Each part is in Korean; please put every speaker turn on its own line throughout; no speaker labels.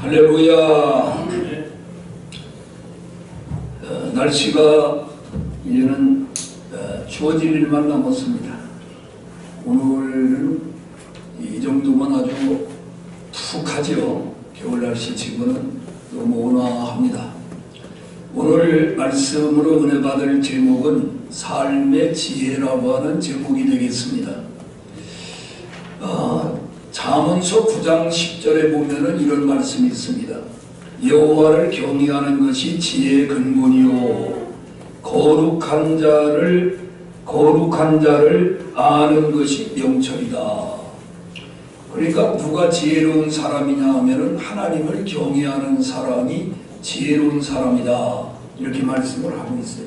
할렐루야. 날씨가 이제는 추워질 일만 남았습니다. 오늘은 이 정도면 아주 푹하지요. 겨울 날씨 치고는 너무 온화합니다. 오늘 말씀으로 은혜 받을 제목은 삶의 지혜라고 하는 제목이 되겠습니다. 잠언서 9장 10절에 보면은 이런 말씀이 있습니다. 여호와를 경외하는 것이 지혜의 근본이요 거룩한 자를 아는 것이 명철이다. 그러니까 누가 지혜로운 사람이냐 하면은 하나님을 경외하는 사람이 지혜로운 사람이다. 이렇게 말씀을 하고 있어요.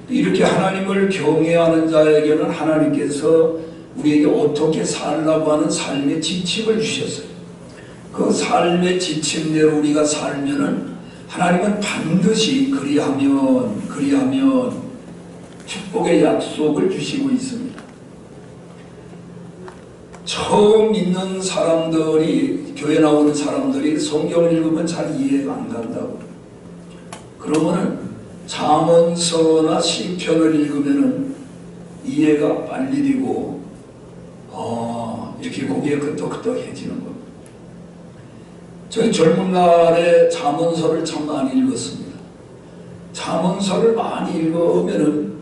이렇게 하나님을 경외하는 자에게는 하나님께서 우리에게 어떻게 살라고 하는 삶의 지침을 주셨어요. 그 삶의 지침대로 우리가 살면은 하나님은 반드시 그리하면 축복의 약속을 주시고 있습니다. 처음 믿는 사람들이, 교회 나오는 사람들이 성경을 읽으면 잘 이해가 안 간다고. 그러면은 잠언서나 시편을 읽으면은 이해가 빨리 되고 이렇게 고개가 끄덕끄덕해지는 겁니다. 저희 젊은 날에 잠언서를 참 많이 읽었습니다. 잠언서를 많이 읽으면은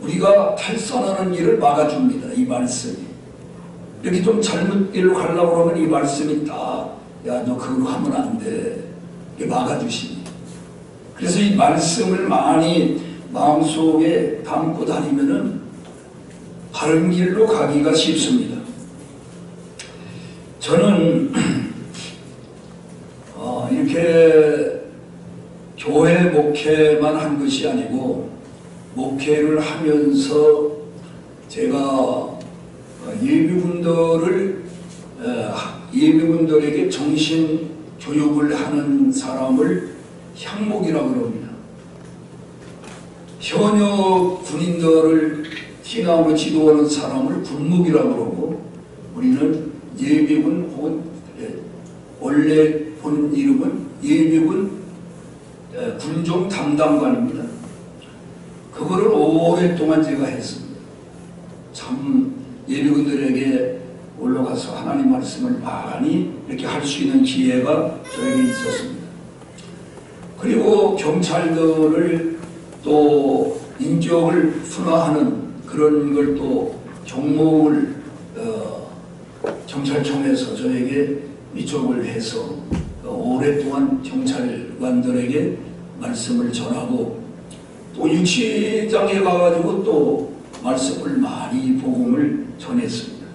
우리가 탈선하는 일을 막아줍니다. 이 말씀이. 이렇게 좀 잘못 길로 가려고 하면 이 말씀이 딱, 야, 너 그거 하면 안 돼. 이렇게 막아주십니다. 그래서 이 말씀을 많이 마음속에 담고 다니면은 바른 길로 가기가 쉽습니다. 저는 이렇게 교회 목회만 한 것이 아니고 목회를 하면서 제가 예비군들에게 정신 교육을 하는 사람을 향목이라고 그럽니다. 현역 군인들을 티나무 지도하는 사람을 군목이라고 그러고, 우리는 예비군 혹은 원래 본 이름은 예비군 군종 담당관입니다. 그거를 오랫동안 제가 했습니다. 참 예비군들에게 올라가서 하나님 말씀을 많이 이렇게 할 수 있는 기회가 저에게 있었습니다. 그리고 경찰들을 또 인격을 순화하는 그런 걸 또 경목을 경찰청에서 저에게 위촉을 해서 오랫동안 경찰관들에게 말씀을 전하고, 또 육시장에 가가지고 또 말씀을 많이 복음을 전했습니다.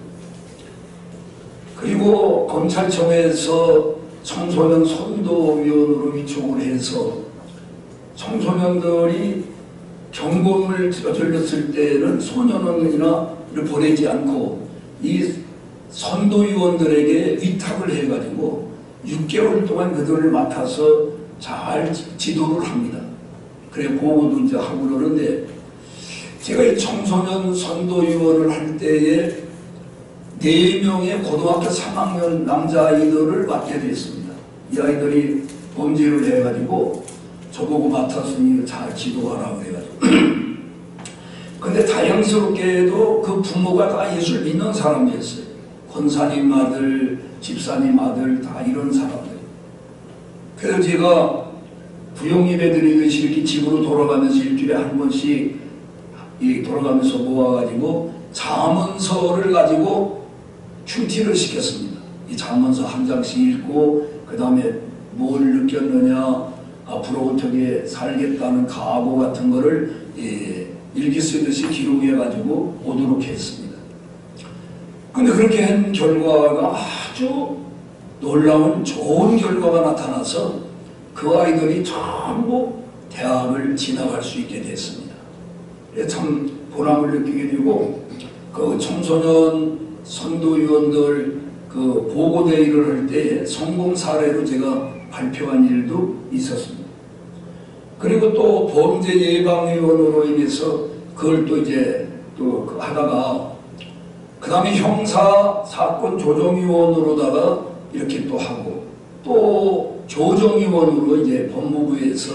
그리고 검찰청에서 청소년 선도위원으로 위촉을 해서 청소년들이 경범을 저질렀을 때는 소년원이나 보내지 않고 이 선도위원들에게 위탁을 해가지고 6개월 동안 그들을 맡아서 잘 지도를 합니다. 그래 보고도 이제 하고 그러는데, 제가 이 청소년 선도위원을 할 때에 4명의 고등학교 3학년 남자아이들을 맡게 됐습니다. 이 아이들이 범죄를 해가지고 저보고 맡아서 잘 지도하라고 해가지고. 근데 다행스럽게도 그 부모가 다 예수를 믿는 사람이었어요. 권사님 아들, 집사님 아들, 다 이런 사람들. 그래서 제가 부용예배 드리듯이 이렇게 집으로 돌아가면서 일주일에 한 번씩 돌아가면서 모아가지고 잠언서를 가지고 큐티를 시켰습니다. 이 잠언서 한 장씩 읽고, 그 다음에 뭘 느꼈느냐, 앞으로 어떻게 살겠다는 각오 같은 거를 일기 쓰듯이 기록해가지고 오도록 했습니다. 근데 그렇게 한 결과가 아주 놀라운 좋은 결과가 나타나서 그 아이들이 전부 대학을 진학할 수 있게 됐습니다. 참 보람을 느끼게 되고, 그 청소년 선도위원들 그 보고대회를 할 때 성공 사례로 제가 발표한 일도 있었습니다. 그리고 또 범죄 예방위원으로 인해서 그걸 또 이제 또 하다가, 그 다음에 형사 사건 조정위원으로다가 이렇게 또 하고, 또 조정위원으로 이제 법무부에서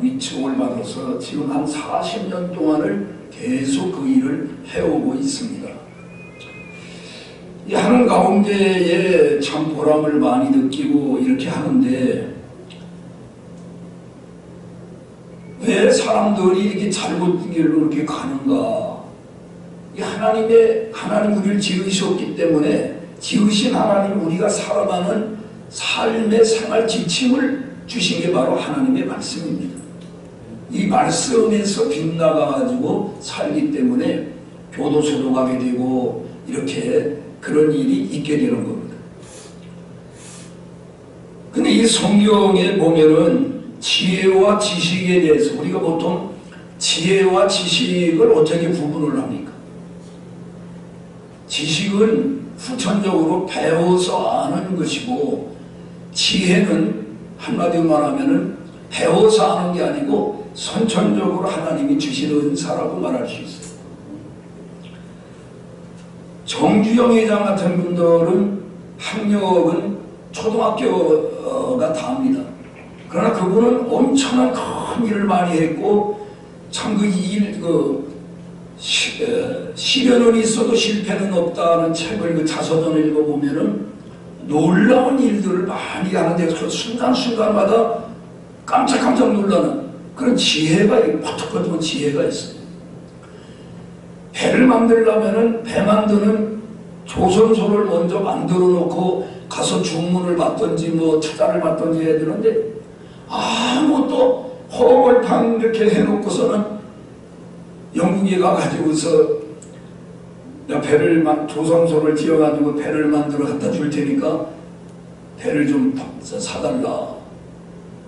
위촉을 받아서 지금 한 40년 동안을 계속 그 일을 해오고 있습니다. 이 하는 가운데에 참 보람을 많이 느끼고 이렇게 하는데, 왜 사람들이 이렇게 잘못 길로 이렇게 가는가? 이 하나님 우리를 지으셨기 때문에 지으신 하나님 우리가 살아가는 삶의 생활 지침을 주신 게 바로 하나님의 말씀입니다. 이 말씀에서 빗나가가지고 살기 때문에 교도소도 가게 되고 이렇게 그런 일이 있게 되는 겁니다. 근데 이 성경에 보면은 지혜와 지식에 대해서 우리가 보통 지혜와 지식을 어떻게 구분을 합니까? 지식은 후천적으로 배워서 아는 것이고, 지혜는 한마디로 말하면은 배워서 아는 게 아니고 선천적으로 하나님이 주신 은사라고 말할 수 있어요. 정주영 회장 같은 분들은 학력은 초등학교가 다입니다. 그러나 그분은 엄청난 큰 일을 많이 했고, 참 시련은 있어도 실패는 없다는 책을 그 자서전을 읽어보면은 놀라운 일들을 많이 하는데 그 순간순간마다 깜짝깜짝 놀라는 그런 지혜가, 포특포특한 지혜가 있어요. 배를 만들려면은 배 만드는 조선소를 먼저 만들어 놓고 가서 주문을 받든지 뭐 투자를 받든지 해야 되는데, 아무것도 허벌판 이렇게 해놓고서는 영국에 가가지고서 조선소를 지어가지고 배를 만들어 갖다 줄 테니까 배를 좀 사달라.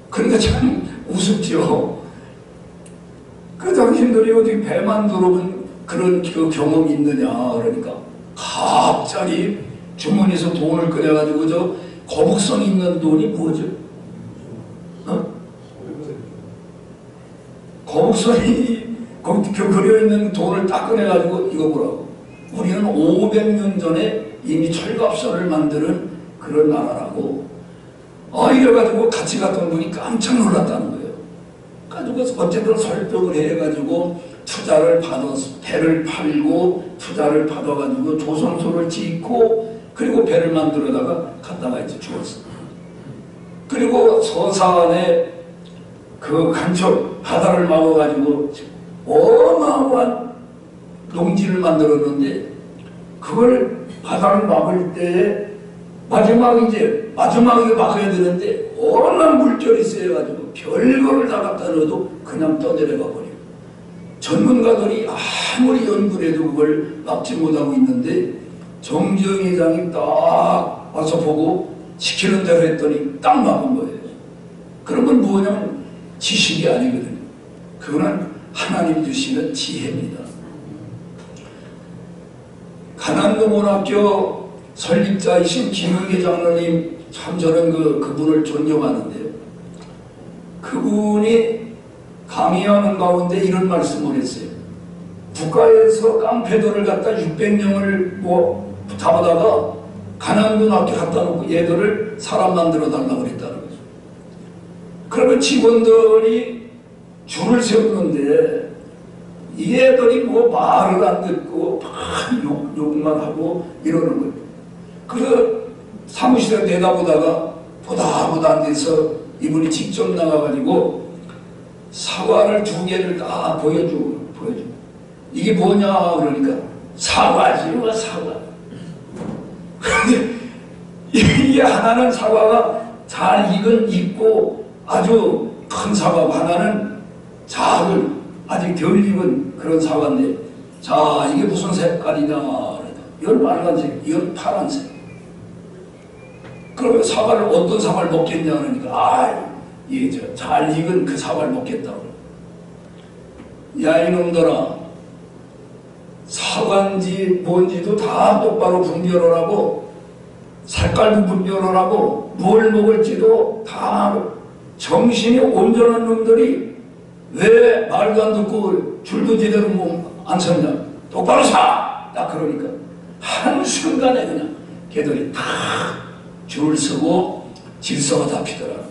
그러니까 참 우습죠. 그 당신들이 어디 배 만들어 본 그런 그 경험이 있느냐. 그러니까 갑자기 주머니에서 돈을 꺼내가지고 저 거북선 있는 돈이 뭐죠? 거북선이 그려있는 돈을 딱 꺼내가지고 이거 보라고. 우리는 500년 전에 이미 철갑선을 만드는 그런 나라라고. 이래가지고 같이 갔던 분이 깜짝 놀랐다는 거예요. 가지고 어쨌든 설득을 해가지고 투자를 받아서 배를 팔고 투자를 받아가지고 조선소를 짓고, 그리고 배를 만들어다가 갔다가 이제 죽었어. 그리고 서산에 그 간척 바다를 막아가지고 어마어마한 농지를 만들었는데, 그걸 바다를 막을 때 마지막에 막아야 되는데 워낙 물결이 세가지고 별거를 다 갖다 넣어도 그냥 떠내려가 버려요. 전문가들이 아무리 연구를 해도 그걸 막지 못하고 있는데, 정주영 회장이 딱 와서 보고 시키는 대로 했더니 딱 막은 거예요. 그런 건 뭐냐면 지식이 아니거든요. 그거는 하나님 주시는 지혜입니다. 간암동원학교 설립자이신 김의계 장로님, 참 저는 그분을 존경하는데요. 그분이 강의하는 가운데 이런 말씀을 했어요. 국가에서 깡패들을 갖다 600명을 잡아다가 간암동학교 갖다 놓고 얘들을 사람 만들어 달라고 그랬다는 거죠. 그러면 직원들이 줄을 세우는데 이 애들이 말을 안 듣고 욕만 하고 이러는 거예요. 그 사무실에 내다보다가 보다 안 돼서 이분이 직접 나가가지고 사과를 2개를 다 보여주고. 이게 뭐냐 그러니까 사과지, 사과. 그런데 이게 하나는 사과가 잘 익고 아주 큰 사과고, 하나는 작은 아직 덜 익은 그런 사과인데, 자, 이게 무슨 색깔이냐. 이건 빨간색, 이건 파란색. 그러면 어떤 사과를 먹겠냐 그러니까, 이게 잘 익은 그 사과를 먹겠다고. 야, 이놈들아, 사과인지 뭔지도 다 똑바로 분별을 하고, 색깔도 분별을 하고, 뭘 먹을지도 다 정신이 온전한 놈들이 왜 말도 안 듣고 줄도 제대로 안 섰냐. 똑바로 사! 딱 그러니까 한순간에 그냥 걔들이 다 줄 서고 질서가 잡히더라고요.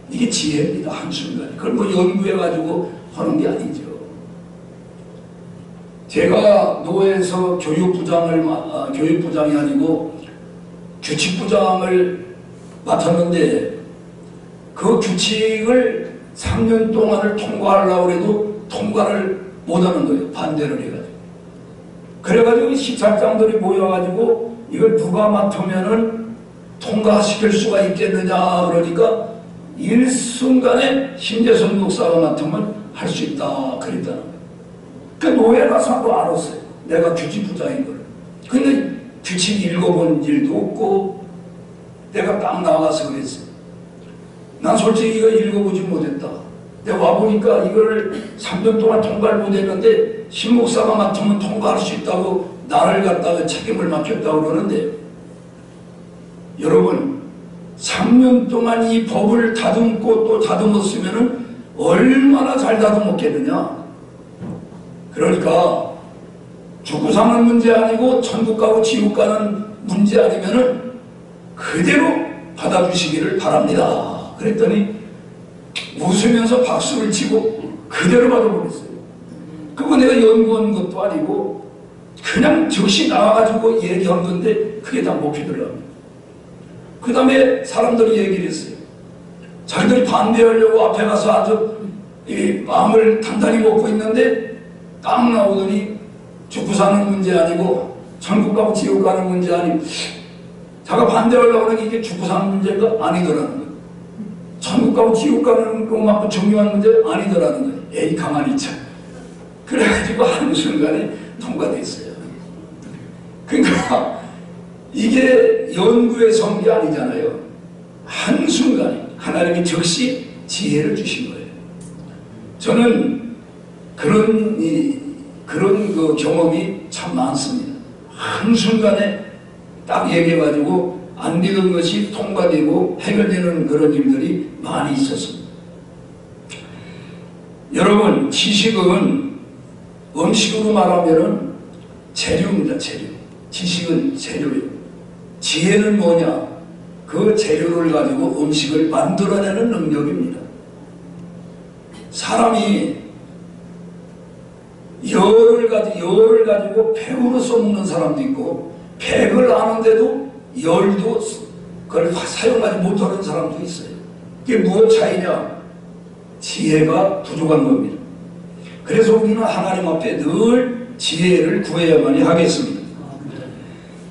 이게 지혜입니다. 한순간에. 그걸 뭐 연구해가지고 하는 게 아니죠. 제가 노회에서 교육부장이 아니고 규칙부장을 맡았는데 그 규칙을 3년 동안을 통과하려고 해도 통과를 못하는 거예요. 반대를 해가지고. 그래가지고 시찰장들이 모여가지고 이걸 누가 맡으면은 통과시킬 수가 있겠느냐 그러니까 일순간에 심재선 목사가 맡으면 할 수 있다 그랬다는 거예요. 그 노예 가서도 알았어요. 내가 규칙부장인 걸. 근데 규칙 읽어본 일도 없고 내가 딱 나가서 그랬어요. 난 솔직히 이거 읽어보지 못했다. 내가 와보니까 이걸 3년 동안 통과를 못했는데 신목사가 맡으면 통과할 수 있다고 나를 갖다가 책임을 맡겼다고 그러는데 여러분 3년 동안 이 법을 다듬고 또 다듬었으면 얼마나 잘 다듬었겠느냐. 그러니까 죽고 사는 문제 아니고 천국 가고 지옥 가는 문제 아니면은 그대로 받아주시기를 바랍니다. 그랬더니 웃으면서 박수를 치고 그대로 받아보겠어요. 그거 내가 연구한 것도 아니고 그냥 즉시 나와가지고 얘기한 건데 그게 다 먹히더라고요. 그 다음에 사람들이 얘기를 했어요. 자기들이 반대하려고 앞에 가서 아주 이 마음을 단단히 먹고 있는데 딱 나오더니 죽고 사는 문제 아니고 천국 가고 지옥 가는 문제 아니고 자가 반대하려고 하는 게 이게 죽고 사는 문제가 아니더라는 거예요. 천국 가고 지옥 가는 것만큼 중요한 문제 아니더라는 거예요. 에이 가만히 있자. 그래가지고 한순간에 통과됐어요. 그러니까 이게 연구의 성기 아니잖아요. 한순간에 하나님이 즉시 지혜를 주신 거예요. 저는 그런 그 경험이 참 많습니다. 한순간에 딱 얘기해가지고 안 되던 것이 통과되고 해결되는 그런 일들이 많이 있었습니다. 여러분, 지식은 음식으로 말하면 재료입니다. 재료. 지식은 재료예요. 지혜는 뭐냐? 그 재료를 가지고 음식을 만들어내는 능력입니다. 사람이 열을 가지고 배우로 써먹는 사람도 있고, 백을 아는데도 열도 그걸 사용하지 못하는 사람도 있어요. 이게 무엇 차이냐? 지혜가 부족한 겁니다. 그래서 우리는 하나님 앞에 늘 지혜를 구해야만이 하겠습니다.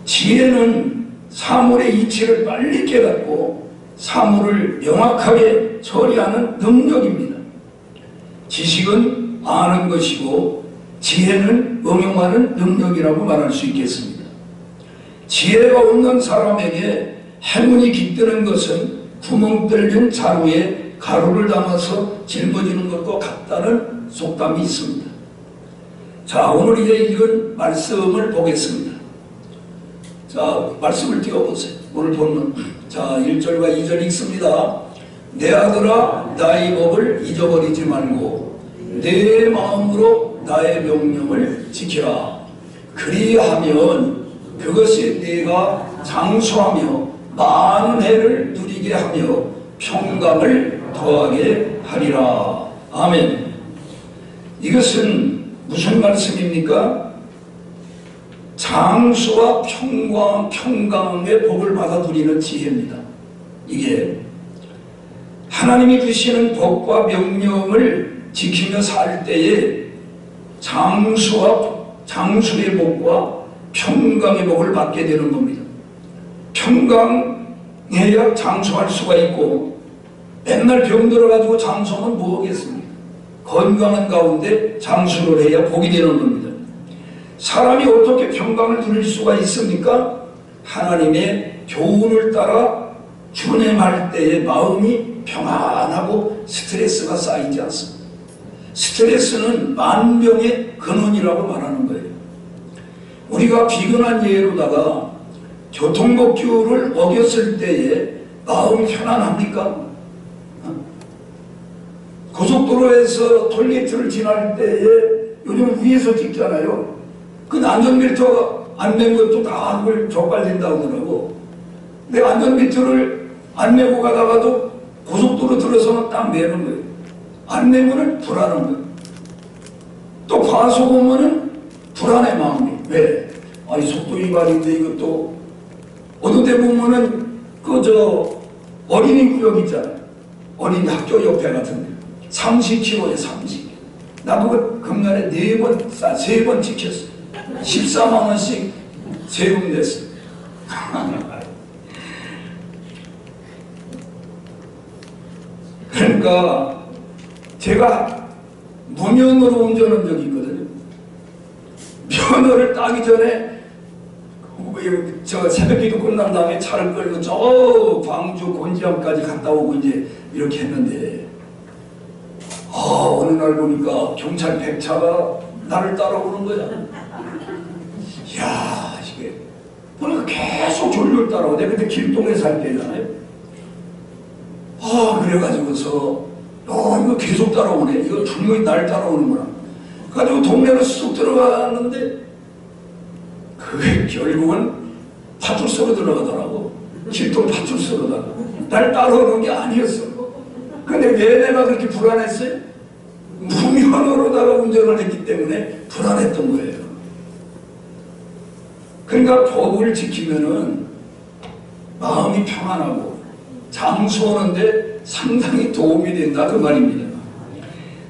지혜는 사물의 이치를 빨리 깨닫고 사물을 명확하게 처리하는 능력입니다. 지식은 아는 것이고 지혜는 응용하는 능력이라고 말할 수 있겠습니다. 지혜가 없는 사람에게 행운이 깃드는 것은 구멍 뚫린 자루에 가루를 담아서 짊어지는 것과 같다는 속담이 있습니다. 자, 오늘 이제 읽은 말씀을 보겠습니다. 자, 말씀을 띄워보세요. 오늘 본문. 자, 1절과 2절 읽습니다. 내 아들아, 나의 법을 잊어버리지 말고 내 마음으로 나의 명령을 지키라. 그리하면 그것이 네가 장수하며 많은 해를 누리게 하며 평강을 더하게 하리라. 아멘. 이것은 무슨 말씀입니까? 장수와 평강의 복을 받아 누리는 지혜입니다. 이게 하나님이 주시는 법과 명령을 지키며 살 때에 장수의 복과 평강의 복을 받게 되는 겁니다. 평강해야 장수할 수가 있고, 맨날 병들어가지고 장수하면 뭐하겠습니까? 건강한 가운데 장수를 해야 복이 되는 겁니다. 사람이 어떻게 평강을 누릴 수가 있습니까? 하나님의 교훈을 따라 준행할 때의 마음이 평안하고 스트레스가 쌓이지 않습니다. 스트레스는 만병의 근원이라고 말하는 거예요. 우리가 비근한 예로다가 교통법규를 어겼을 때에 마음이 편안합니까? 고속도로에서 톨게이트를 지날 때에 요즘 위에서 찍잖아요. 그 안전벨트가 안 된 것도 다 그걸 적발된다고 하더라고. 내가 안전벨트를 안 메고 가다가도 고속도로 들어서면 딱 매는 거예요. 안 매면은 불안한 거예요. 또 과속 오면은 불안해 마음이. 왜? 아, 이 속도 위반인데 이것도 어느 데 보면은 어린이 구역 있잖아요. 어린이 학교 옆에 같은데 30km에 30. 나 그거 금년에 3번 찍혔어. 14만 원씩 세금 냈어. 그러니까 제가 무면허로 운전한 적이 있거든요. 면허를 따기 전에 저 새벽기도 끝난 다음에 차를 끌고 저 광주 곤지암까지 갔다 오고 이제 이렇게 했는데 어느 날 보니까 경찰 100차가 나를 따라오는 거야. 이야, 이게 보니까 계속 졸졸 따라오고 내가 그때 길동에 살 때잖아요. 그래가지고서 이거 계속 따라오네. 이거 분명히 날 따라오는구나. 그래가지고 동네로 쑥 들어갔는데 그게 결국은 파출소로 들어가더라고. 길동 파출소로다가. 날 따라오는 게 아니었어. 근데 왜 내가 그렇게 불안했어요? 무면허로다가 운전을 했기 때문에 불안했던 거예요. 그러니까 법을 지키면은 마음이 평안하고 장수하는데 상당히 도움이 된다 그 말입니다.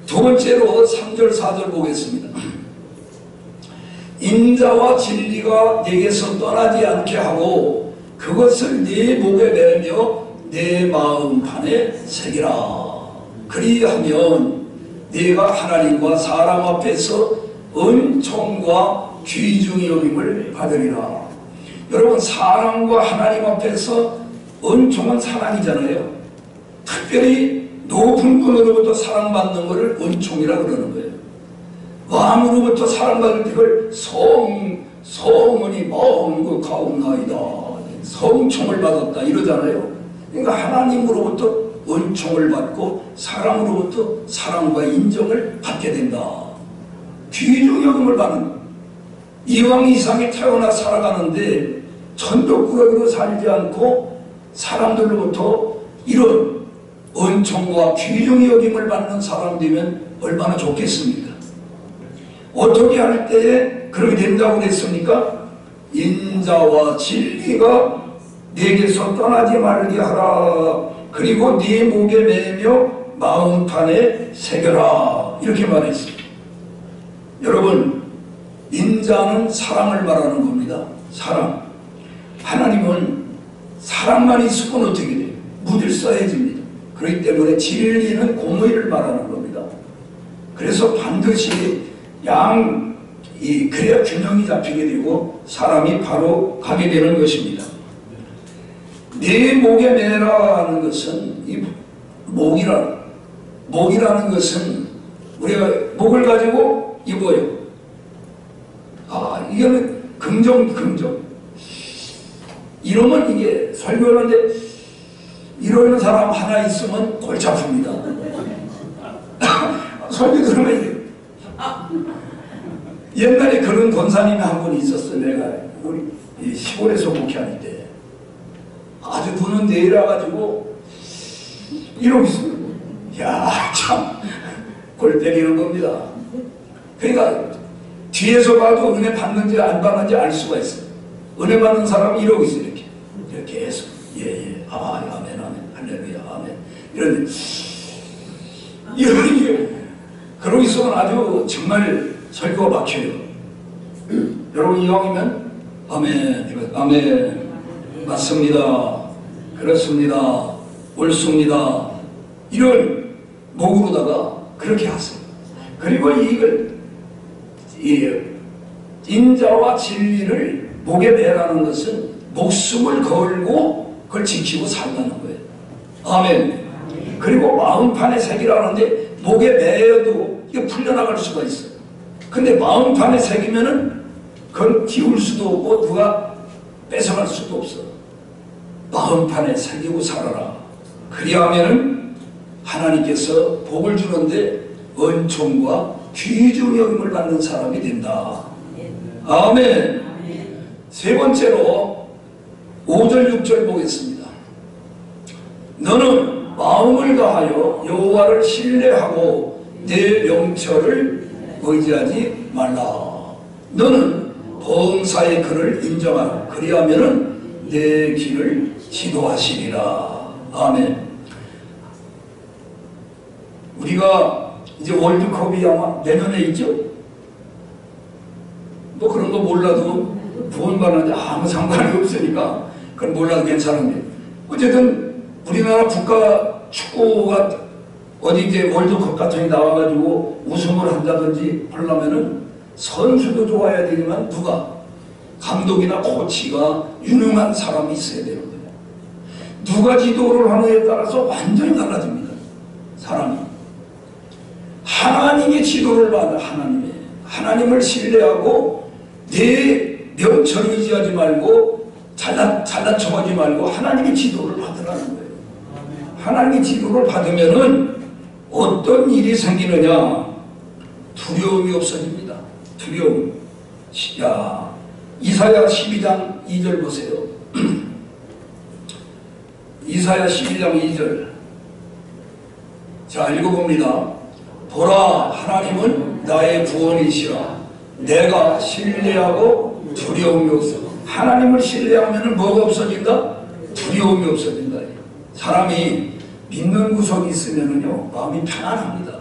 두 번째로 3절 4절 보겠습니다. 인자와 진리가 내게서 떠나지 않게 하고 그것을 네 목에 매며 내 마음판에 새기라. 그리하면 네가 하나님과 사람 앞에서 은총과 귀중히 여김을 받으리라. 여러분, 사람과 하나님 앞에서 은총은 사랑이잖아요. 특별히 높은 분으로부터 사랑받는 것을 은총이라 그러는 거예요. 왕으로부터 사랑받을 때를 성은이 망극하옵나이다. 성총을 받았다 이러잖아요. 그러니까 하나님으로부터 은총을 받고 사람으로부터 사랑과 인정을 받게 된다. 귀중 여김을 받는 이왕 이 세상에 태어나 살아가는데 천덕꾸러기로 살지 않고 사람들로부터 이런 은총과 귀중 여김을 받는 사람 되면 얼마나 좋겠습니까? 어떻게 할 때에 그렇게 된다고 그랬습니까? 인자와 진리가 내게서 떠나지 말게 하라. 그리고 네 목에 매며 마음판에 새겨라. 이렇게 말했습니다. 여러분, 인자는 사랑을 말하는 겁니다. 사랑. 하나님은 사랑만 있으면 어떻게 돼요? 무질서해집니다. 그렇기 때문에 진리는 공의를 말하는 겁니다. 그래서 반드시 그래야 균형이 잡히게 되고 사람이 바로 가게 되는 것입니다. 내 목에 매라는 것은 이 목이라는 것은 우리가 목을 가지고 입어요. 이거는 긍정. 이러면 이게 설교하는데 이러는 사람 하나 있으면 골치 아픕니다. 설교 들으면 이래. 옛날에 그런 권사님이 한 분 있었어요. 내가 우리 시골에서 목회할 때 아주 눈은 내려가지고 이러고 있어요. 야, 참 골 때리는 겁니다. 그러니까 뒤에서 봐도 은혜 받는지 안 받는지 알 수가 있어요. 은혜 받는 사람은 이러고 있어요. 이렇게 계속 아멘 할렐루야 아멘 이런 그러고 있으면 아주 정말 설교가 막혀요. 여러분, 이왕이면 아멘 맞습니다, 그렇습니다, 옳습니다 이런 목으로다가 그렇게 하세요. 그리고 이걸 인자와 진리를 목에 매라는 것은 목숨을 걸고 그걸 지키고 살라는 거예요. 아멘. 그리고 마음판에 새기라는데 목에 매여도 이게 풀려나갈 수가 있어요. 근데 마음판에 새기면은 그걸 기울 수도 없고 누가 뺏어갈 수도 없어. 마음판에 새기고 살아라. 그리하면은 하나님께서 복을 주는데 은총과 귀중 여김을 받는 사람이 된다. 아멘. 세 번째로 5절 6절 보겠습니다. 너는 마음을 다하여 여호와를 신뢰하고 내 명철을 의지하지 말라. 너는 범사의 그를 인정하라. 그리하면은 내 길을 지도하시리라. 아멘. 우리가 이제 월드컵이 아마 내년에 있죠? 뭐 그런 거 몰라도 구원 받는데 아무 상관이 없으니까 그건 몰라도 괜찮은데, 어쨌든 우리나라 국가 축구가 어디 이제 월드컵 같은 게 나와가지고 우승을 한다든지 하려면은 선수도 좋아야 되지만 누가? 감독이나 코치가 유능한 사람이 있어야 되는 거예요. 누가 지도를 하느냐에 따라서 완전히 달라집니다. 사람이. 하나님의 지도를 받아. 하나님을 신뢰하고 내 명철 의지하지 말고 잘난 척하지 말고 하나님의 지도를 받으라는 거예요. 하나님의 지도를 받으면은 어떤 일이 생기느냐? 두려움이 없어집니다. 두려움. 야, 이사야 12장 2절 보세요. 이사야 12장 2절. 자, 읽어봅니다. 보라, 하나님은 나의 구원이시라. 내가 신뢰하고 두려움이 없어. 하나님을 신뢰하면 뭐가 없어진다? 두려움이 없어진다. 사람이 믿는 구석이 있으면요 마음이 편안합니다.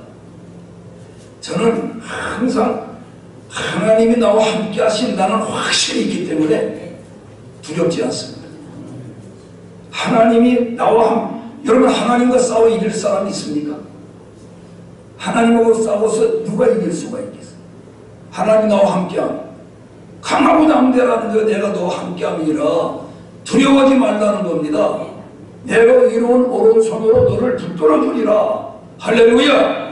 저는 항상 하나님이 나와 함께 하신다는 확신이 있기 때문에 두렵지 않습니다. 하나님이 나와 여러분, 하나님과 싸워 이길 사람이 있습니까? 하나님하고 싸워서 누가 이길 수가 있겠어요? 하나님 나와 함께하면 강하고 담대라는 거, 내가 너와 함께함이라 두려워하지 말라는 겁니다. 내가 이로운 오른손으로 너를 붙들어 주리라. 할렐루야.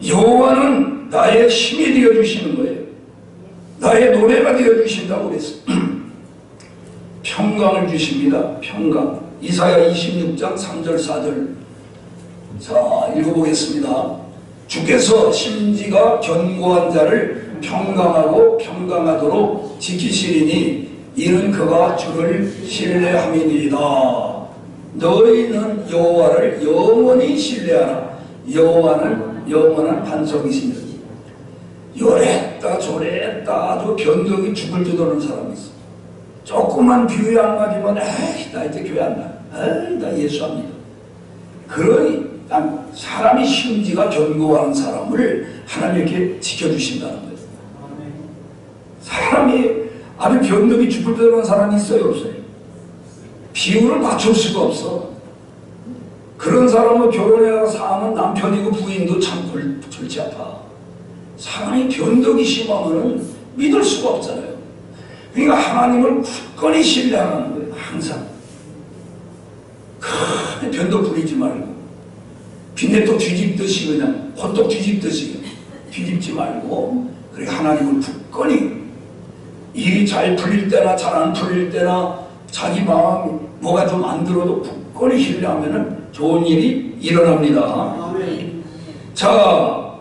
여호와는 나의 힘이 되어 주시는 거예요. 나의 노래가 되어 주신다고 그랬어요. 평강을 주십니다. 평강. 이사야 26장 3절 4절. 자, 읽어보겠습니다. 주께서 심지가 견고한 자를 평강하고 평강하도록 지키시리니 이는 그가 주를 신뢰함이니이다. 너희는 여호와를 영원히 신뢰하라. 여호와는 영원한 반석이시니. 요랬다 저랬다 아주 변덕이 죽을 듯하는 사람이 있어. 조금만 교회 안 가지면 에이 나 이제 교회 안 가. 에이 나 예수 안 믿어. 그러니 사람이 심지가 견고한 사람을 하나님 이렇게 지켜주신다는 거예요. 사람이 아주 변덕이 죽을 듯한 사람이 있어요, 없어요? 비율을 맞출 수가 없어. 그런 사람은 결혼해서 사는 남편이고 부인도 참 골치 아파. 사람이 변덕이 심하면 믿을 수가 없잖아요. 그러니까 하나님을 굳건히 신뢰하는 거예요. 항상 큰 변덕 부리지 말고 빈대떡 뒤집듯이 그냥 호떡 뒤집듯이 뒤집지 말고, 그래 하나님을 굳건히 일이 잘 풀릴 때나 잘 안 풀릴 때나 자기 마음이 뭐가 좀 안 들어도 굳건히 신뢰하면은 좋은 일이 일어납니다. 아멘. 자,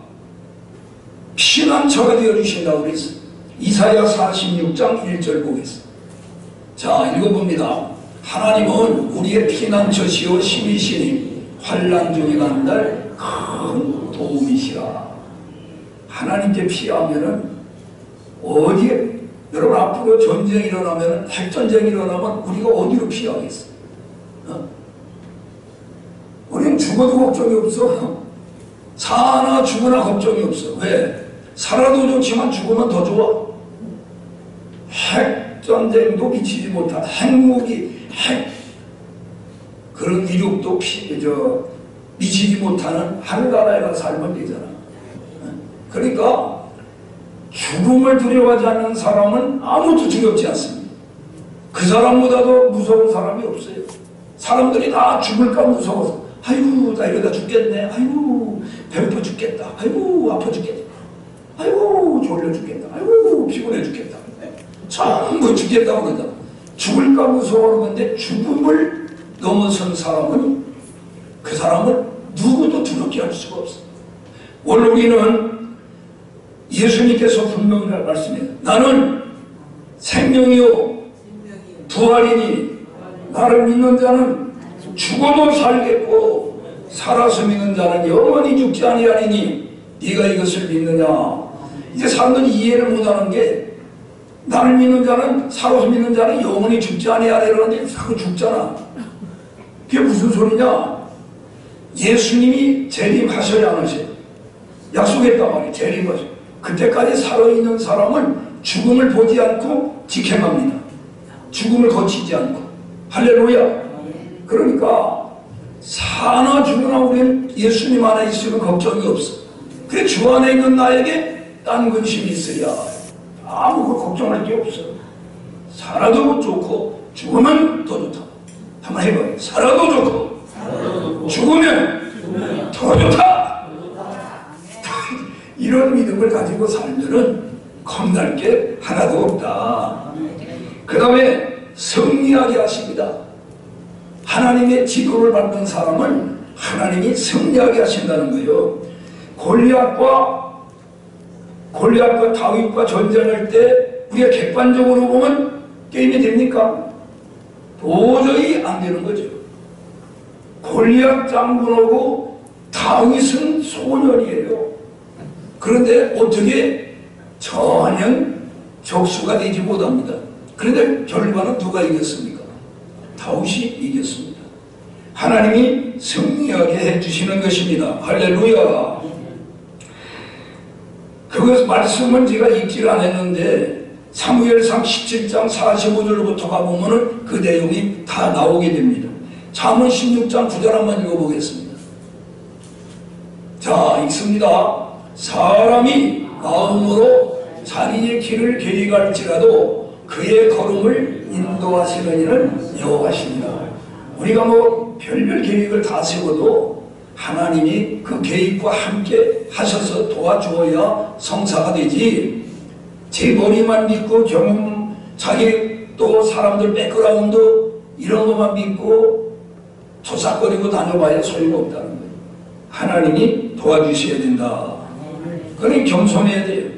피난처가 되어주신다고 그랬어요. 이사야 46장 1절 보겠습니다. 자, 읽어봅니다. 하나님은 우리의 피난처시오 힘이시니 환난 중에 난 날 큰 도움이시라. 하나님께 피하면은 어디에, 여러분 앞으로 전쟁이 일어나면, 핵전쟁이 일어나면 우리가 어디로 피하겠어요? 우리는 죽어도 걱정이 없어. 사나 죽으나 걱정이 없어. 왜? 살아도 좋지만 죽으면 더 좋아. 핵전쟁도 미치지 못한 핵무기, 그런 이륙도 미치지 못하는 하늘나라에 가서 살면 되잖아. 그러니까 죽음을 두려워하지 않는 사람은 아무것도 두렵지 않습니다. 그 사람보다도 무서운 사람이 없어요. 사람들이 다 죽을까 무서워서, 아이고 나 이러다 죽겠네, 아이고 배고파 죽겠다, 아이고 아파 죽겠다, 아이고 졸려 죽겠다, 아이고 피곤해 죽겠다, 전부 죽겠다고 그러잖아. 죽을까 무서워하는데 죽음을 넘어선 사람은, 그 사람은 누구도 두렵게 할 수가 없어. 오늘 우리는 예수님께서 분명히 말씀해요. 나는 생명이요 부활이니 나를 믿는 자는 죽어도 살겠고 살아서 믿는 자는 영원히 죽지 아니하리니 네가 이것을 믿느냐. 이제 사람들이 이해를 못하는 게 나를 믿는 자는 살아서 믿는 자는 영원히 죽지 아니하리라는데 자꾸 죽잖아. 그게 무슨 소리냐. 예수님이 재림하셔야 안 하셔요. 약속했단 말이에요. 재림하셔요. 그때까지 살아있는 사람은 죽음을 보지 않고 직행합니다. 죽음을 거치지 않고. 할렐루야. 그러니까 사나 죽으나 우리는 예수님 안에 있으면 걱정이 없어. 그래 주 안에 있는 나에게 딴 근심이 있어야 아무 걱정할 게 없어. 살아도 좋고 죽으면 더 좋다. 한번 해봐요. 살아도 좋고 죽으면 더 좋다. 이런 믿음을 가지고 살면은 겁날 게 하나도 없다. 그 다음에 승리하게 하십니다. 하나님의 지도를 받는 사람은 하나님이 승리하게 하신다는 거예요. 골리앗과 다윗과 전쟁할 때 우리가 객관적으로 보면 게임이 됩니까? 도저히 안 되는 거죠. 골리앗 장군하고 다윗은 소년이에요. 그런데 어떻게 전혀 적수가 되지 못합니다. 그런데 결과는 누가 이겼습니까? 다윗이 이겼습니다. 하나님이 승리하게 해주시는 것입니다. 할렐루야. 그 말씀은 제가 읽지를 않았는데 사무엘상 17장 45절부터 가보면 그 내용이 다 나오게 됩니다. 잠언 16장 9절 한번 읽어보겠습니다. 자, 읽습니다. 사람이 마음으로 자기의 길을 계획할지라도 그의 걸음을 인도하시는 이는 여호와시니라. 우리가 뭐 별별 계획을 다 세워도 하나님이 그 계획과 함께 하셔서 도와주어야 성사가 되지, 제 머리만 믿고 경험, 자기 또 사람들 백그라운드 이런 것만 믿고 조사거리고 다녀봐야 소용가 없다는 거예요. 하나님이 도와주셔야 된다. 그러니 겸손해야 돼요.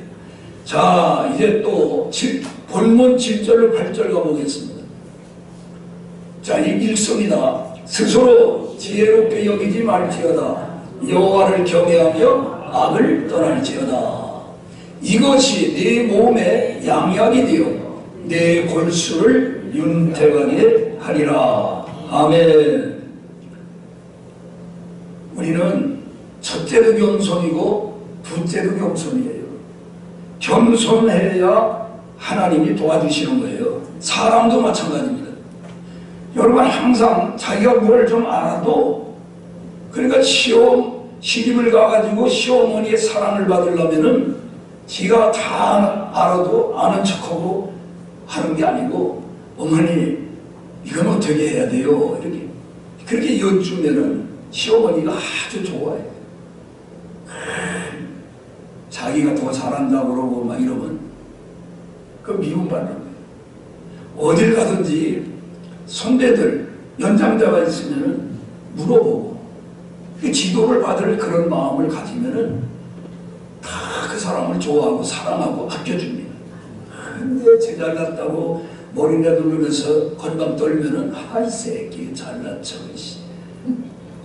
자, 이제 또 본문 7절 8절 가보겠습니다. 자, 읽습니다. 스스로 지혜롭게 여기지 말지어다. 여호와를 경외하며 악을 떠날지어다. 이것이 네 몸에 양약이 되어 내 골수를 윤택하게 하리라. 아멘. 우리는 첫째도 겸손이고 둘째도 겸손이에요. 겸손해야 하나님이 도와주시는 거예요. 사람도 마찬가지입니다. 여러분 항상 자기가 뭘 좀 알아도, 그러니까 시집을 가가지고 시어머니의 사랑을 받으려면은 지가 다 알아도 아는 척하고 하는 게 아니고, 어머니 이건 어떻게 해야 돼요? 이렇게 그렇게 여쭈면은 시어머니가 아주 좋아해요. 자기가 더 잘한다 그러고 막 이러면 그 미움받는 거예요. 어딜 가든지 선배들, 연장자가 있으면은 물어보고 그 지도를 받을 그런 마음을 가지면은 다 그 사람을 좋아하고 사랑하고 아껴줍니다. 근데 제 잘났다고 머리 내두르면서 건방 떨면은 아이 새끼 잘난 척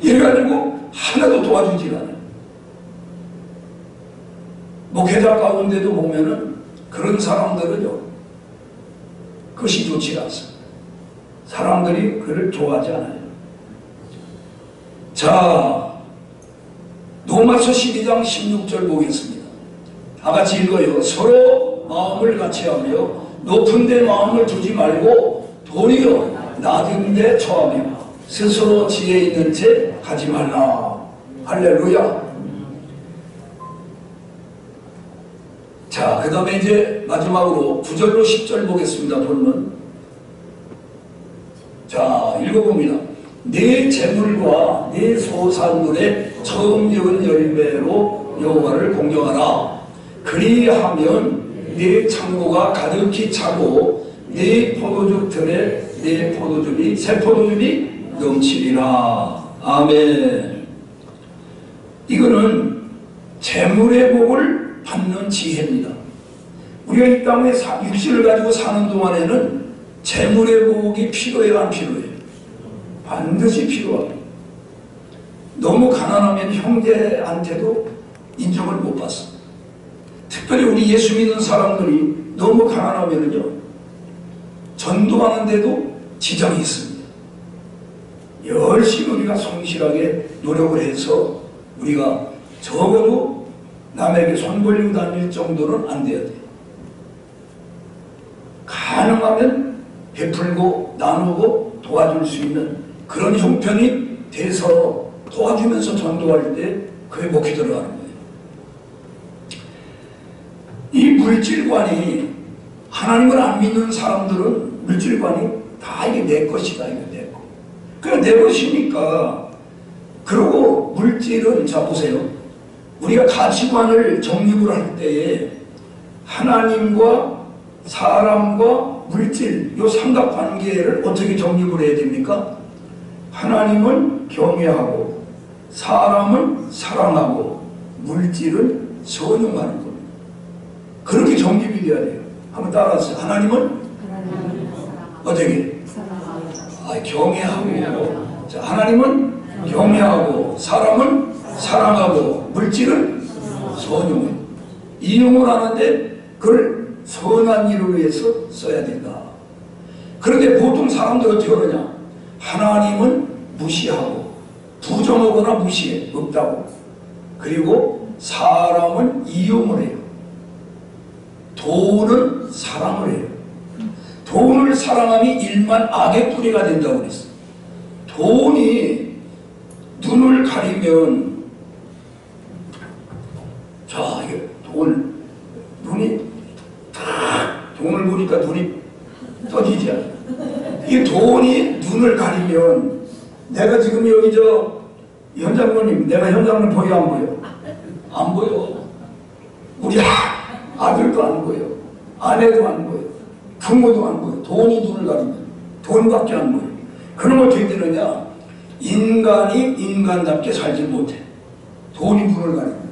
이래가지고 하나도 도와주지 않아요. 목회자 가운데도 보면은 그런 사람들은요, 그것이 좋지 않습니다. 사람들이 그를 좋아하지 않아요. 자, 로마서 12장 16절 보겠습니다. 다 같이 읽어요. 서로 마음을 같이하며 높은 데 마음을 두지 말고 도리어 낮은 데 처하며 스스로 지혜 있는 채 하지 말라. 할렐루야. 자, 그 다음에 이제 마지막으로 9절로 10절 보겠습니다. 본문. 자, 읽어봅니다. 내 재물과 내 소산물의 처음 적은 열매로 여호와를 공경하라. 그리하면 내 창고가 가득히 차고 내 포도주 틀에 내 포도즙이 새 포도즙이 넘치리라. 아멘. 이거는 재물의 복을 받는 지혜입니다. 우리가 이 땅에 육신을 가지고 사는 동안에는 재물의 복이 필요해요, 안 필요해요? 반드시 필요합니다. 너무 가난하면 형제한테도 인정을 못 받습니다. 특별히 우리 예수 믿는 사람들이 너무 가난하면요, 전도하는데도 지장이 있습니다. 열심히 우리가 성실하게 노력을 해서 우리가 적어도 남에게 손 벌리고 다닐 정도는 안 돼야 돼요. 가능하면 베풀고 나누고 도와줄 수 있는 그런 형편이 돼서 도와주면서 전도할 때 그게 목이 들어가는 거예요. 이 물질관이, 하나님을 안 믿는 사람들은 물질관이 다 이게 내 것이다, 이거 내 것. 그냥 내 것이니까. 그리고 물질은, 자 보세요, 우리가 가치관을 정립을 할 때에 하나님과 사람과 물질, 이 삼각관계를 어떻게 정립을 해야 됩니까? 하나님은 경외하고 사람은 사랑하고 물질은 선용하는 겁니다. 그렇게 정립이 돼야 돼요. 한번 따라하세요. 하나님은 어떻게? 경외하고. 자, 하나님은 경외하고 사람은 사랑하고 물질은 선용해요. 이용을 하는데 그걸 선한 일을 위해서 써야 된다. 그런데 보통 사람들은 어떻게 그러냐? 하나님은 무시하고 부정하거나 무시해, 없다고. 그리고 사람은 이용을 해요. 돈은 사랑을 해요. 돈을 사랑함이 일만 악의 뿌리가 된다고 그랬어요. 돈이 눈을 가리면, 자, 이게 눈이 딱 돈을 보니까 눈이 떠지지 않아요. 이 돈이 눈을 가리면, 내가 지금 여기 현장님, 내가 현장을 보여 안 보여? 안 보여. 우리 아들도 안 보여. 아내도 안 보여. 부모도 안 보여. 돈이 눈을 가리면. 돈밖에 안 보여. 그럼 어떻게 되느냐? 인간이 인간답게 살지 못해. 돈이 눈을 가리면.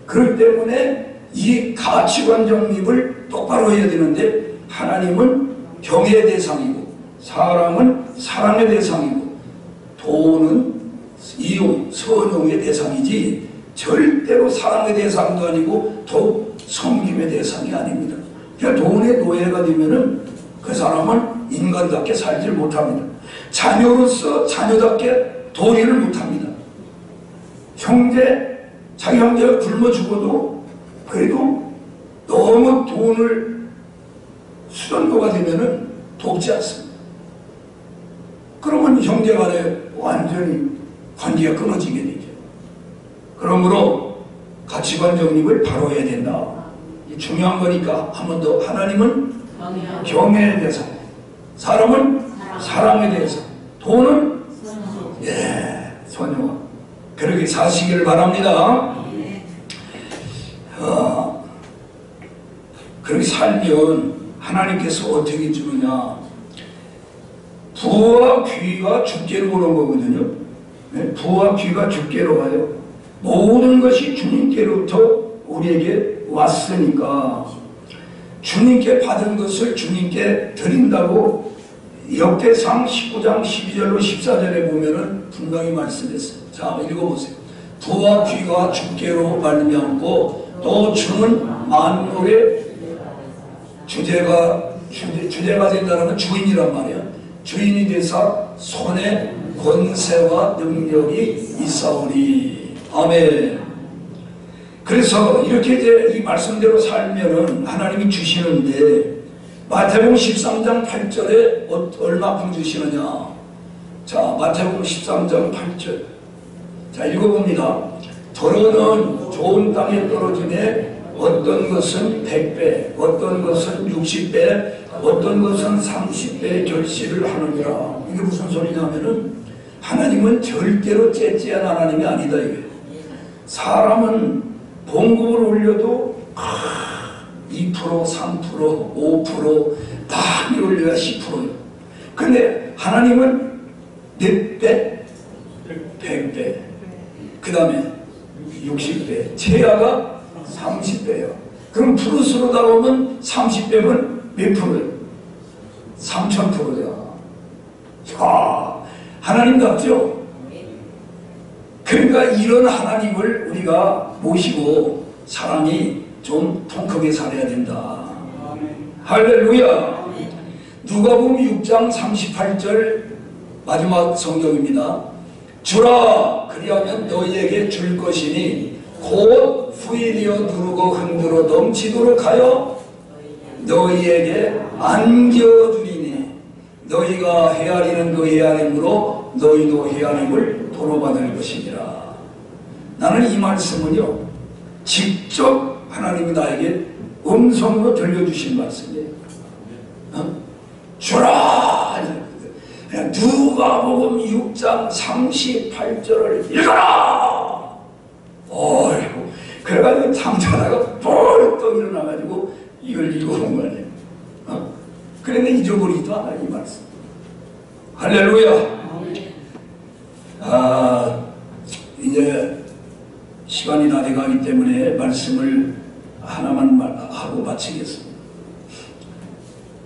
그렇기 때문에 이 가치관 정립을 똑바로 해야 되는데, 하나님은 경외의 대상이고 사람은 사랑의 대상이고 돈은 이용, 선용의 대상이지 절대로 사랑의 대상도 아니고 또 섬김의 대상이 아닙니다. 그러니까 돈의 노예가 되면은 그 사람은 인간답게 살지 못합니다. 자녀로서 자녀답게 도리를 못합니다. 자기 형제가 굶어 죽어도 그래도 너무 돈을 수련도가 되면은 돕지 않습니다. 그러면 형제 간에 완전히 관계가 끊어지게 되죠. 그러므로 가치관 정립을 바로 해야 된다. 중요한 거니까 한 번 더. 하나님은 경외의 대상, 사람은 사랑의 대상, 돈은 선용. 그렇게 사시기를 바랍니다. 그렇게 살면 하나님께서 어떻게 주느냐? 부와 귀가 주께로 오는 거거든요. 부와 귀가 주께로 가요. 모든 것이 주님께로부터 우리에게 왔으니까 주님께 받은 것을 주님께 드린다고 역대상 19장 12절로 14절에 보면은 분명히 말씀했어요. 자, 읽어보세요. 부와 귀가 주께로 말미암고 또 주는 만물의 주제가 된다는 건 주인이란 말이야. 주인이 되사 손에 권세와 능력이 있사오니. 아멘. 그래서 이렇게 이제 이 말씀대로 살면은 하나님이 주시는데, 마태복음 13장 8절에 얼마큼 주시느냐? 자, 마태복음 13장 8절. 자, 읽어봅니다. 더러는 좋은 땅에 떨어지네 어떤 것은 100배, 어떤 것은 60배, 어떤 것은 30배의 결실을 하느니라. 이게 무슨 소리냐면은 하나님은 절대로 째째한 하나님이 아니다 이게. 사람은 봉급을 올려도 2%, 3%, 5% 많이 올려야 10%예요. 근데 하나님은 몇 배? 100배. 그 다음에 60배. 최하가 30배예요. 그럼 플러스로 나오면 30배면 몇 프로예요? 3000%야. 자, 하나님답죠? 그러니까 이런 하나님을 우리가 모시고 사람이 좀 통크게 살아야 된다. 할렐루야. 누가복음 6장 38절 마지막 성경입니다. 주라 그리하면 너희에게 줄 것이니 곧 후일이여 누르고 흔들어 넘치도록 하여 너희에게 안겨주리니 너희가 헤아리는 그 헤아림으로 너희도 헤아림을 도로받을 것이니라. 나는 이 말씀은요 직접 하나님이 나에게 음성으로 들려주신 말씀이에요. 주라! 누가복음 6장 38절을 읽어라! 어이구, 그래가지고 잠자다가 벌떡 일어나가지고 이걸 읽어본 거 아니에요. 그런데 잊어버리지도 않아, 이 말씀. 할렐루야! 이제 시간이 다 돼가기 때문에 말씀을 하나만 하고 마치겠습니다.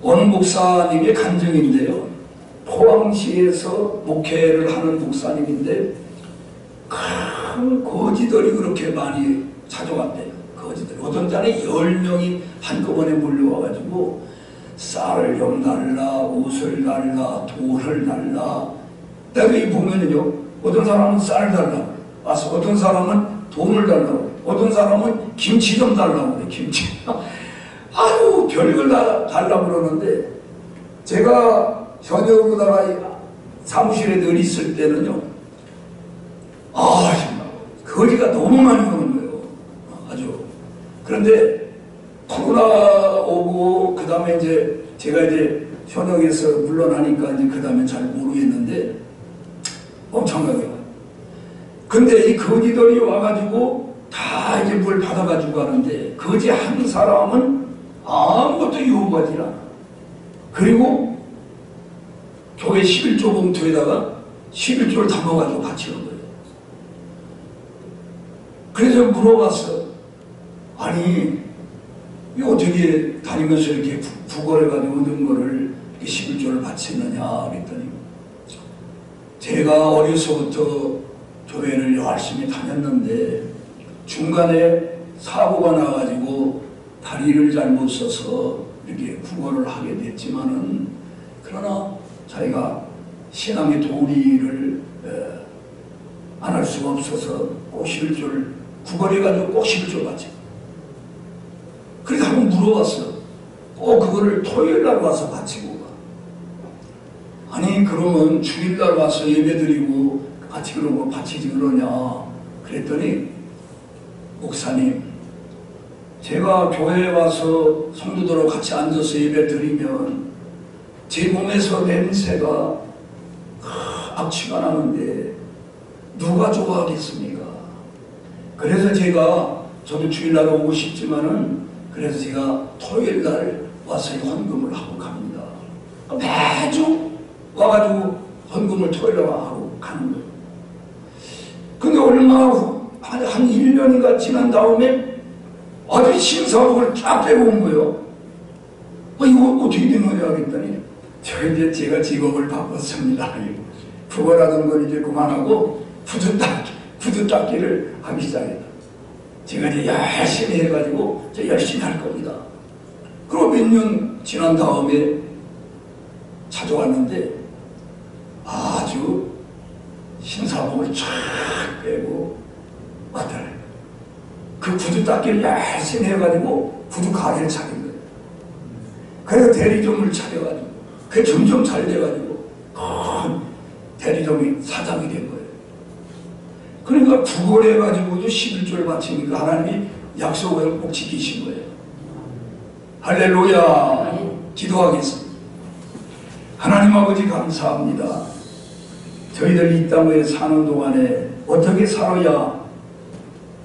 어느 목사님의 간증인데요. 포항시에서 목회를 하는 목사님인데 큰 거지들이 그렇게 많이 찾아왔대요. 거지들. 어떤 자는 10명이 한꺼번에 몰려와가지고 쌀을 좀 달라, 옷을 달라, 돌을 달라. 여기 보면은요, 어떤 사람은 쌀 달라고 와서 어떤 사람은 돈을 달라고, 어떤 사람은 김치 좀 달라고 그래, 김치. 아유, 별걸 다 달라고 그러는데, 제가 저녁으로다가 사무실에 늘 있을 때는요, 정말, 거지가 너무 많이 오는 거예요. 아주. 그런데, 코로나 오고, 그 다음에 이제, 제가 이제 현역에서 물러나니까 이제 그 다음에 잘 모르겠는데, 엄청나게 와요. 근데 이 거지들이 와가지고 다 이제 뭘 받아가지고 가는데 거지 한 사람은 아무것도 요구하지 않아. 그리고 교회 11조 봉투에다가 11조를 담아가지고 같이 온 거예요. 그래서 물어봤어. 아니, 이거 어떻게 다니면서 이렇게 구걸해가지고 얻은 거를 이렇게 11조를 바쳤느냐 그랬더니 제가 어려서부터 교회를 열심히 다녔는데 중간에 사고가 나가지고 다리를 잘못 써서 이렇게 구걸을 하게 됐지만은 그러나 자기가 신앙의 도리를 안 할 수가 없어서 꼭 11조를 구걸해가지고 꼭 11조 받지. 그래서 한번 물어봤어. 꼭 그거를 토요일날 와서 바치고 가. 아니 그러면 주일날 와서 예배드리고 같이 그런 거 바치지 그러냐. 그랬더니 목사님, 제가 교회에 와서 성도들하고 같이 앉아서 예배 드리면 제 몸에서 냄새가 악취가 나는데 누가 좋아하겠습니까? 그래서 저도 주일날 오고 싶지만은 그래서 제가 토요일날 와서 헌금을 하고 갑니다. 매주 와가지고 헌금을 토요일날 하고 가는 거예요. 근데 얼마 후, 한 1년인가 지난 다음에 아주 신사복을 쫙 빼고 온 거예요. 이거 어떻게 된 거냐 그랬더니 제가 직업을 바꿨습니다. 구걸하던 걸 이제 그만하고 구두 닦기를 하기 시작했다. 제가 이제 열심히 해가지고 열심히 할 겁니다. 그리고 몇 년 지난 다음에 찾아왔는데 아주 신사복을 쫙 빼고 왔더라고요. 그 구두 닦기를 열심히 해가지고 구두 가게를 차린 거예요. 그래서 대리점을 차려가지고 그게 점점 잘 돼가지고 큰 대리점이 사장이 된 거예요. 그러니까 구걸해가지고도 11조를 바치니까 하나님이 약속을 꼭 지키신 거예요. 할렐루야. 기도하겠습니다. 하나님 아버지 감사합니다. 저희들이 이 땅에 사는 동안에 어떻게 살아야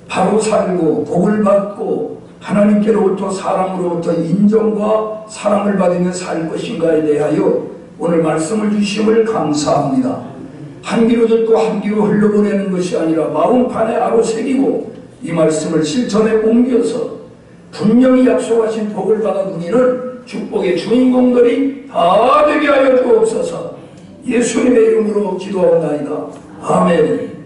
바로 살고 복을 받고 하나님께로부터 사람으로부터 인정과 사랑을 받으며 살 것인가에 대하여 오늘 말씀을 주심을 감사합니다. 한 귀로 듣고 한 귀로 흘려보내는 것이 아니라 마음판에 아로 새기고 이 말씀을 실천에 옮겨서 분명히 약속하신 복을 받은 우리는 축복의 주인공들이 다 되게 하여 주옵소서. 예수님의 이름으로 기도하옵나이다. 아멘.